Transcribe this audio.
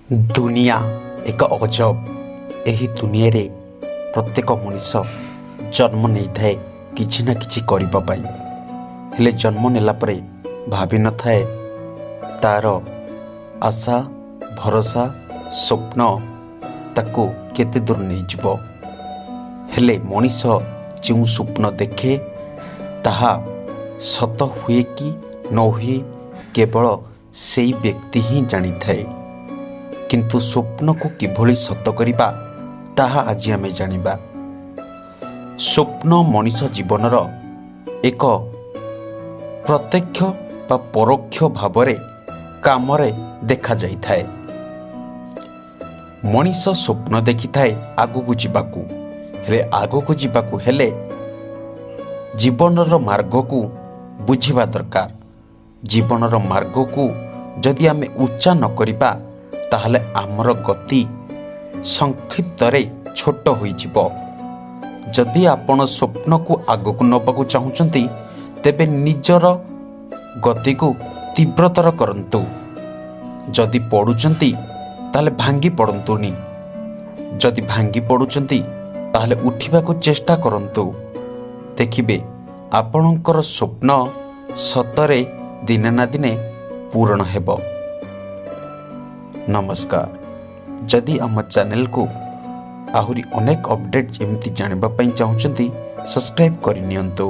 दुनिया एक अजब। एही दुनिया रे प्रत्येक मनीष जन्म नहीं थाए किछि ना किछि करिबा पई। हेले जन्म नेला परे भाबी न थाए तार आशा भरोसा स्वप्न ताकू केते दूर नहीं जिवो। हेले मनीष जो स्वप्न देखे ताहा सत हुए कि न हुए केवल सेई व्यक्ति ही जानी थाए। किंतु स्वप्न को किभली सत करिबा ताहा आज आमे जानिबा। स्वप्न मनीष जीवनर एक प्रत्यक्ष बा परोक्ष भावरे कामरे देखा जाई थाए। मनीष स्वप्न देखि थाए आगुकु जिबाकू, हेले आगुकु जिबाकू हेले जीवनर मार्ग को बुझिबा दरकार। जीवनर मार्ग को जदि आमे उच्चा न करिबा ताहले आमर गति संक्षिप्तरे छोट होइजिबो। जदि आपण स्वप्न को आगकु नबाकु चाहुचंती तेबे निजर गति को तीव्रतर करंतु। जदि पडुचंती ताहले भांगी पडंतुनी। जदि भांगी पडुचंती ताहले उठिबाकु चेष्टा करंतु। देखिबे आपणकर स्वप्न सतरे दिने ना दिने पूर्ण हेबो। नमस्कार। जदि आम चैनल को आहुरी अनेक अपडेट एमती जानबा पई चाहुचंती सब्सक्राइब करि नियंतु।